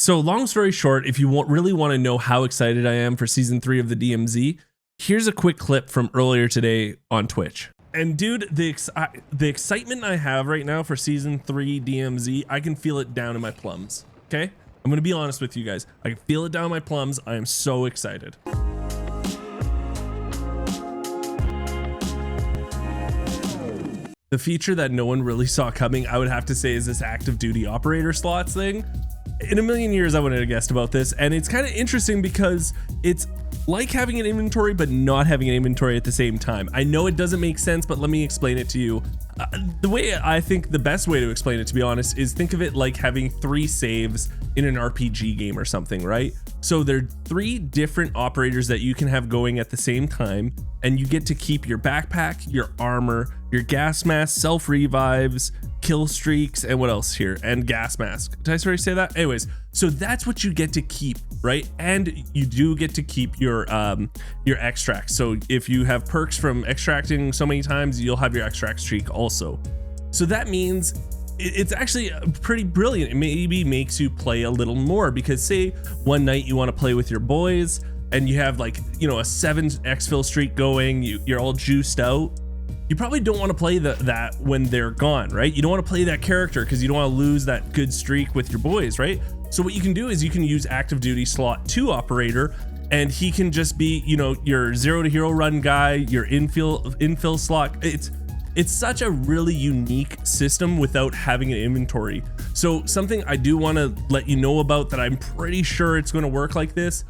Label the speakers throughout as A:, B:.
A: So long story short, if you really want to know how excited I am for season 3 of the DMZ, here's a quick clip from earlier today on Twitch. And dude, the excitement I have right now for season 3 DMZ, I can feel it down in my plums. Okay, I'm gonna be honest with you guys. I can feel it down in my plums. I am so excited. The feature that no one really saw coming, I would have to say, is this active duty operator slots thing. In a million years, I wouldn't have guessed about this, and it's kind of interesting because it's like having an inventory but not having an inventory at the same time. I know it doesn't make sense, but let me explain it to you. The way I think the best way to explain it, to be honest, is think of it like having 3 saves in an RPG game or something, right? So there are 3 different operators that you can have going at the same time, and you get to keep your backpack, your armor, your gas mask, self revives, kill streaks, and what else here? And gas mask. Did I already say that? Anyways, so that's what you get to keep, right? And you do get to keep your extracts. So if you have perks from extracting so many times, you'll have your extract streak also. So that means it's actually pretty brilliant. It maybe makes you play a little more, because say one night you want to play with your boys and you have, like, you know, a 7 exfil streak going, you're all juiced out. You probably don't want to play that when they're gone, right? You don't want to play that character because you don't want to lose that good streak with your boys, right? So what you can do is you can use active duty slot 2 operator, and he can just be, you know, your 0 to hero run guy, your infill slot. It's such a really unique system without having an inventory. So something I do want to let you know about that I'm pretty sure it's going to work like this.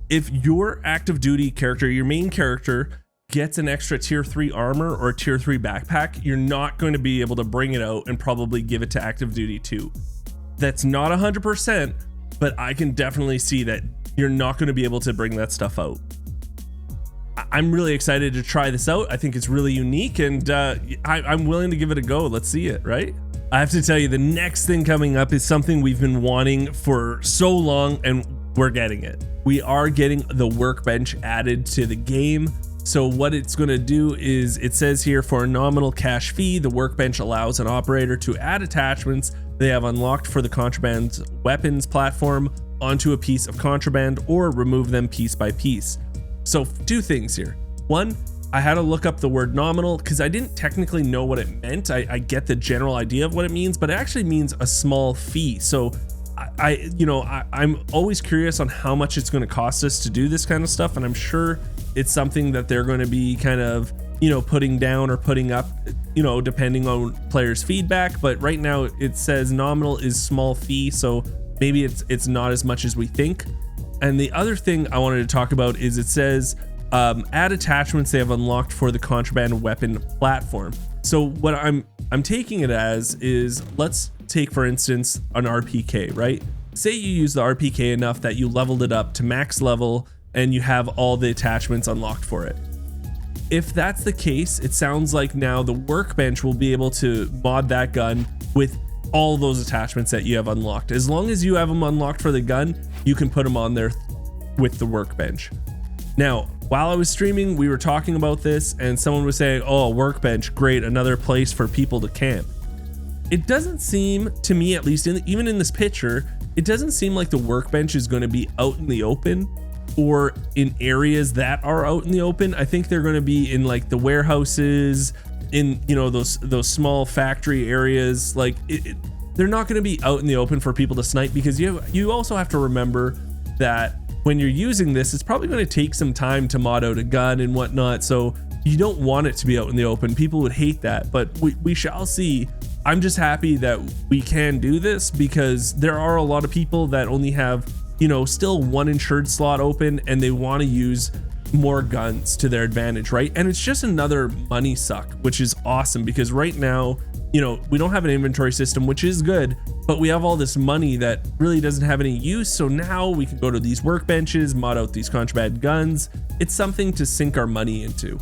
A: If your active duty character, your main character, gets an extra tier 3 armor or a tier 3 backpack, you're not going to be able to bring it out and probably give it to active duty 2. That's not 100%, but I can definitely see that you're not going to be able to bring that stuff out. I'm really excited to try this out. I think it's really unique, and I'm willing to give it a go. Let's see it, right? I have to tell you, the next thing coming up is something we've been wanting for so long, and we're getting it. We are getting the Workbench added to the game. So what it's going to do is, it says here, for a nominal cash fee, the Workbench allows an operator to add attachments they have unlocked for the Contraband weapons platform onto a piece of Contraband, or remove them piece by piece. So 2 things here. 1, I had to look up the word nominal because I didn't technically know what it meant. I get the general idea of what it means, but it actually means a small fee. So I'm always curious on how much it's going to cost us to do this kind of stuff, and I'm sure it's something that they're going to be kind of, you know, putting down or putting up, you know, depending on players' feedback. But right now it says nominal is small fee, so maybe it's not as much as we think. And the other thing I wanted to talk about is it says add attachments they have unlocked for the Contraband weapon platform. So what I'm taking it as is, let's take for instance an RPK, right? Say you use the RPK enough that you leveled it up to max level and you have all the attachments unlocked for it. If that's the case, it sounds like now the Workbench will be able to mod that gun with all those attachments that you have unlocked. As long as you have them unlocked for the gun, you can put them on there with the Workbench. Now, while I was streaming, we were talking about this and someone was saying, oh, Workbench, great, another place for people to camp. It doesn't seem, to me at least, even in this picture, it doesn't seem like the Workbench is going to be out in the open or in areas that are out in the open. I think they're going to be in like the warehouses, in, you know, those small factory areas. Like they're not going to be out in the open for people to snipe, because you also have to remember that when you're using this, it's probably going to take some time to mod out a gun and whatnot. So you don't want it to be out in the open. People would hate that, but we shall see. I'm just happy that we can do this, because there are a lot of people that only have, you know, still 1 insured slot open, and they want to use more guns to their advantage, right? And it's just another money suck, which is awesome, because right now, you know, we don't have an inventory system, which is good, but we have all this money that really doesn't have any use. So now we can go to these workbenches, mod out these Contraband guns. It's something to sink our money into.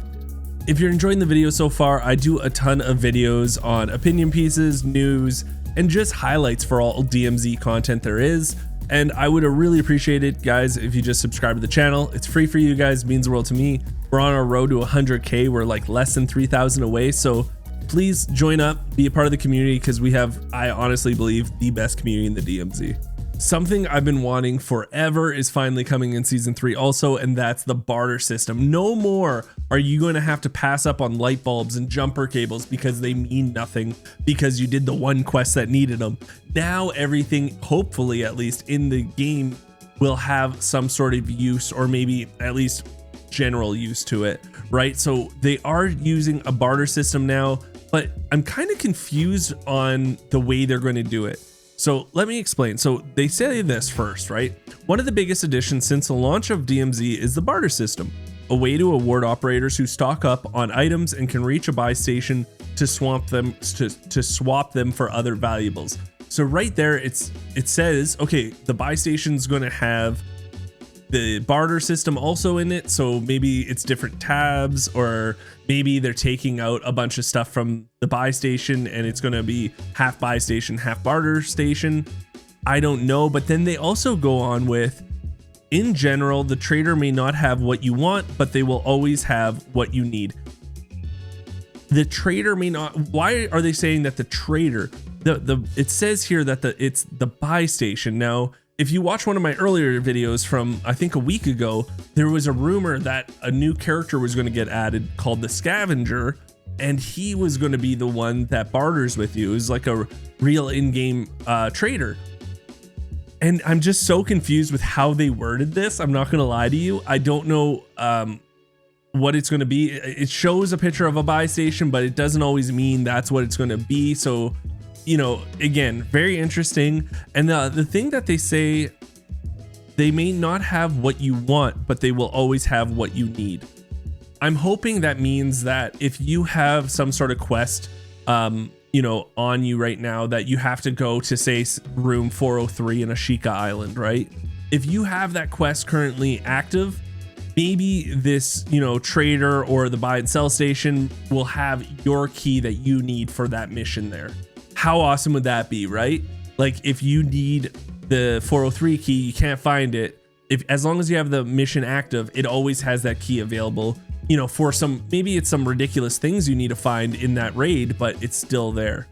A: If you're enjoying the video so far, I do a ton of videos on opinion pieces, news, and just highlights for all DMZ content there is. And I would really appreciate it, guys, if you just subscribe to the channel. It's free for you guys, means the world to me. We're on our road to 100K. We're like less than 3,000 away. So please join up, be a part of the community, because we have, I honestly believe, the best community in the DMZ. something I've been wanting forever is finally coming in season 3 also, and that's the barter system. No more are you going to have to pass up on light bulbs and jumper cables because they mean nothing because you did the one quest that needed them. Now everything, hopefully at least in the game, will have some sort of use, or maybe at least general use to it, right? So they are using a barter system now, but I'm kind of confused on the way they're going to do it. So let me explain. So they say this first, right? One of the biggest additions since the launch of DMZ is the barter system, a way to award operators who stock up on items and can reach a buy station to swap them for other valuables. So right there, it says, okay, the buy station's going to have the barter system also in it. So maybe it's different tabs, or maybe they're taking out a bunch of stuff from the buy station and it's going to be half buy station, half barter station. I don't know. But then they also go on with, in general, the trader may not have what you want, but they will always have what you need. The trader may not. Why are they saying that the trader? It says here that it's the buy station. Now, if you watch one of my earlier videos from, I think, a week ago, there was a rumor that a new character was going to get added called the Scavenger, and he was going to be the one that barters with you. It was like a real in-game trader. And I'm just so confused with how they worded this. I'm not going to lie to you. I don't know what it's going to be. It shows a picture of a buy station, but it doesn't always mean that's what it's going to be. So, you know, again, very interesting. And the thing that they say, they may not have what you want, but they will always have what you need. I'm hoping that means that if you have some sort of quest, you know, on you right now, that you have to go to, say, room 403 in Ashika Island, right? If you have that quest currently active, maybe this, you know, trader or the buy and sell station will have your key that you need for that mission there. How awesome would that be, right? Like, if you need the 403 key, you can't find it. As long as you have the mission active, it always has that key available, you know, for maybe it's some ridiculous things you need to find in that raid, but it's still there.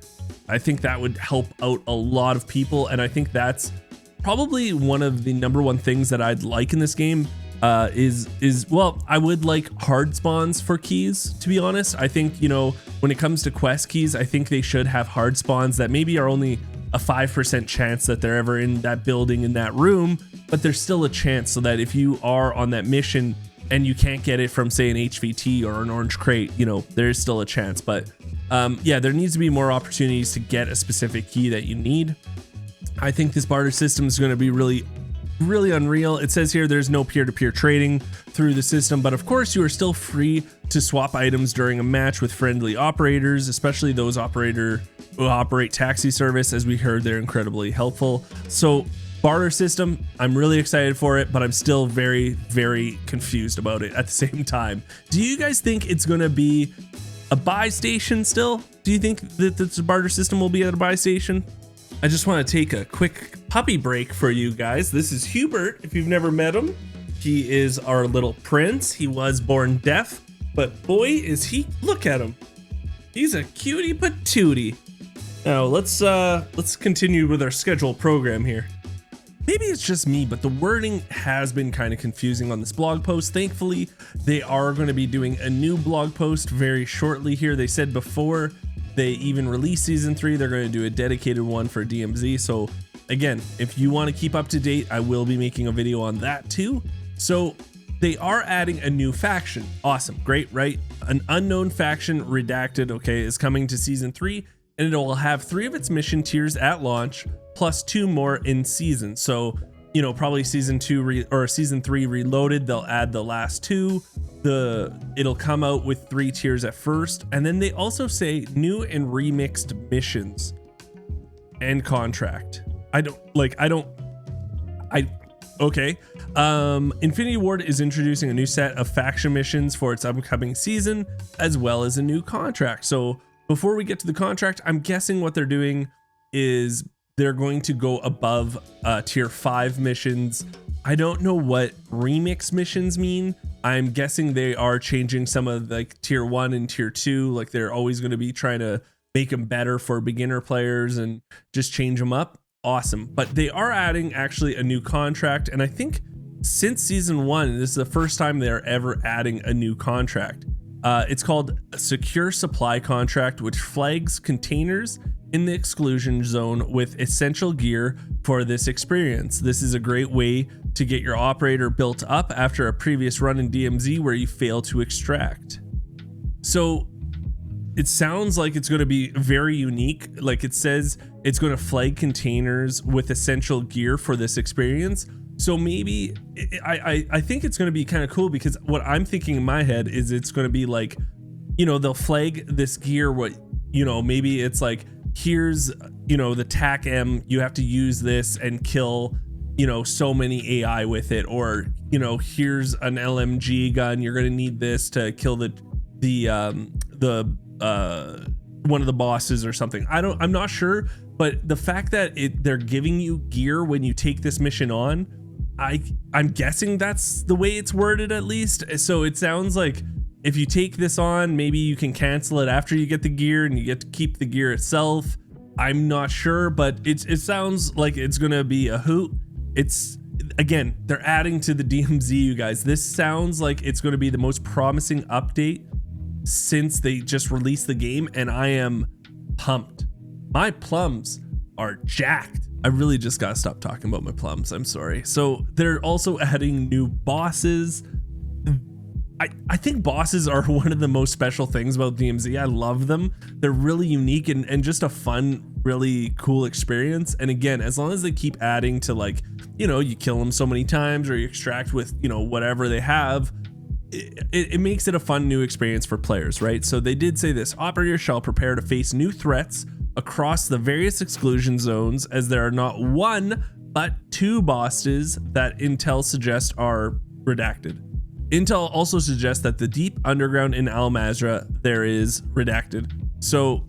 A: I think that would help out a lot of people. And I think that's probably one of the #1 things that I'd like in this game. Well, I would like hard spawns for keys, to be honest. I think, you know, when it comes to quest keys, I think they should have hard spawns that maybe are only a 5% chance that they're ever in that building, in that room, but there's still a chance, so that if you are on that mission and you can't get it from, say, an HVT or an orange crate, you know, there's still a chance. But yeah, there needs to be more opportunities to get a specific key that you need. I think this barter system is going to be really unreal. It says here there's no peer-to-peer trading through the system, but of course you are still free to swap items during a match with friendly operators, especially those who operate taxi service. As we heard, they're incredibly helpful. So barter system, I'm really excited for it, but I'm still very, very confused about it at the same time. Do you guys think it's going to be a buy station still? Do you think that the barter system will be at a buy station? I just want to take a quick puppy break for you guys. This is Hubert, if you've never met him. He is our little prince. He was born deaf, but boy is he, look at him. He's a cutie patootie. Now let's continue with our scheduled program here. Maybe it's just me, but the wording has been kind of confusing on this blog post. Thankfully, they are going to be doing a new blog post very shortly here. They said before they even release season 3, they're going to do a dedicated one for DMZ. So again, if you want to keep up to date, I will be making a video on that too. So they are adding a new faction. Awesome. Great, right? An unknown faction, redacted, okay, is coming to season 3, and it will have 3 of its mission tiers at launch, plus 2 more in season. So, you know, probably season 2 or season 3 reloaded, they'll add the last 2. It'll come out with 3 tiers at first, and then they also say new and remixed missions and contract. Okay. Infinity Ward is introducing a new set of faction missions for its upcoming season, as well as a new contract. So before we get to the contract, I'm guessing what they're doing is they're going to go above tier 5 missions. I don't know what remix missions mean. I'm guessing they are changing some of like tier 1 and tier 2. Like they're always going to be trying to make them better for beginner players and just change them up. awesome. But they are adding actually a new contract, and I think since season 1, this is the first time they're ever adding a new contract. It's called a secure supply contract, which flags containers in the exclusion zone with essential gear for this experience. This is a great way to get your operator built up after a previous run in DMZ where you fail to extract. So it sounds like it's going to be very unique. Like it says, it's going to flag containers with essential gear for this experience. So maybe I think it's going to be kind of cool, because what I'm thinking in my head is it's going to be like, you know, they'll flag this gear. What, you know, maybe it's like, here's, you know, the TAC M, you have to use this and kill, you know, so many AI with it, or, you know, here's an LMG gun, you're going to need this to kill the one of the bosses or something. I'm not sure, but the fact that they're giving you gear when you take this mission on, I'm guessing that's the way it's worded, at least. So it sounds like if you take this on, maybe you can cancel it after you get the gear and you get to keep the gear itself. I'm not sure, but it sounds like it's gonna be a hoot. It's, again, they're adding to the DMZ, you guys. This sounds like it's gonna be the most promising update since they just released the game, and I am pumped. My plums are jacked. I really just gotta stop talking about my plums. I'm sorry. So they're also adding new bosses. I think bosses are one of the most special things about DMZ. I love them. They're really unique and just a fun, really cool experience. And again, as long as they keep adding to, like, you know, you kill them so many times or you extract with, you know, whatever they have, it makes it a fun new experience for players, right? So they did say this: operators shall prepare to face new threats across the various exclusion zones, as there are not one but 2 bosses that intel suggests are redacted. Intel also suggests that the deep underground in Al Mazrah there is redacted. So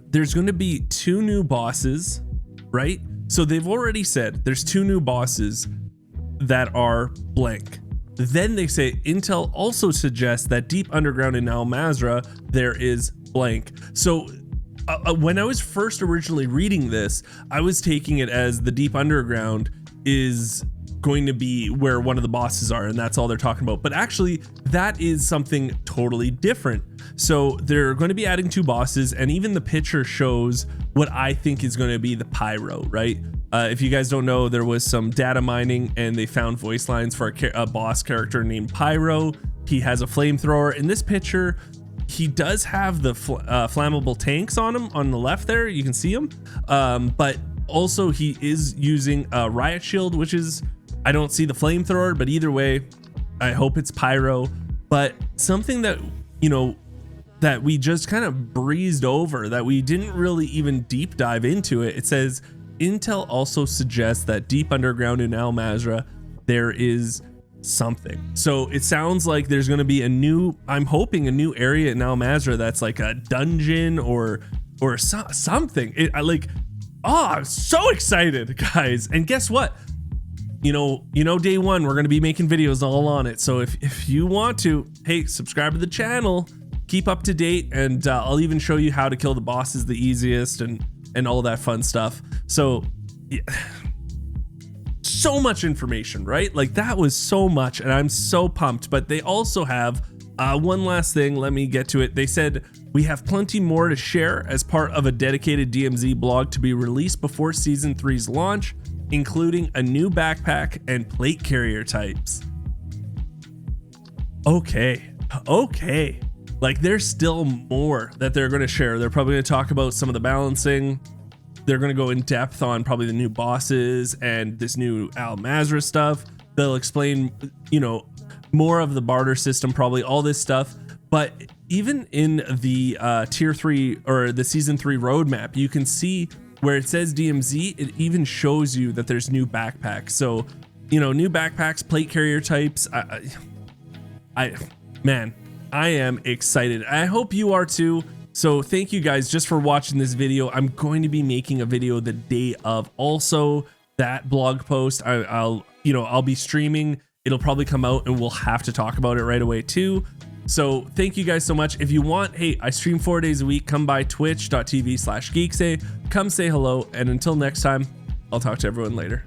A: there's going to be 2 new bosses, right? So they've already said there's 2 new bosses that are blank. Then they say Intel also suggests that deep underground in Al Mazrah there is blank. So when I was first originally reading this, I was taking it as the deep underground is going to be where one of the bosses are, and that's all they're talking about. But actually, that is something totally different. So they're going to be adding 2 bosses, and even the picture shows what I think is going to be the pyro, right? If you guys don't know, there was some data mining and they found voice lines for a boss character named Pyro. He has a flamethrower. In this picture, he does have the flammable tanks on him on the left there. You can see him. But also he is using a riot shield, which is, I don't see the flamethrower, but either way, I hope it's Pyro. But something that, you know, that we just kind of breezed over, that we didn't really even deep dive into it. It says, Intel also suggests that deep underground in Al Mazrah, there is something. So it sounds like there's going to be a new, I'm hoping a new area in Al Mazrah that's like a dungeon or something. I'm so excited, guys. And guess what? You know, day one, we're going to be making videos all on it. So if you want to, hey, subscribe to the channel, keep up to date, and I'll even show you how to kill the bosses the easiest and all that fun stuff. So yeah, so much information, right? Like that was so much, and I'm so pumped. But they also have one last thing. Let me get to it. They said, we have plenty more to share as part of a dedicated DMZ blog to be released before season 3's launch, including a new backpack and plate carrier types. Okay. Like there's still more that they're going to share. They're probably going to talk about some of the balancing. They're going to go in depth on probably the new bosses and this new Al Mazrah stuff. They'll explain, you know, more of the barter system, probably all this stuff. But even in the tier 3 or the season 3 roadmap, you can see where it says DMZ, it even shows you that there's new backpacks. So, you know, new backpacks, plate carrier types. Man, I am excited. I hope you are too. So thank you guys just for watching this video. I'm going to be making a video the day of also that blog post. I'll be streaming. It'll probably come out and we'll have to talk about it right away too. So thank you guys so much. If you want, hey, I stream 4 days a week. Come by twitch.tv/Geekseh. Come say hello. And until next time, I'll talk to everyone later.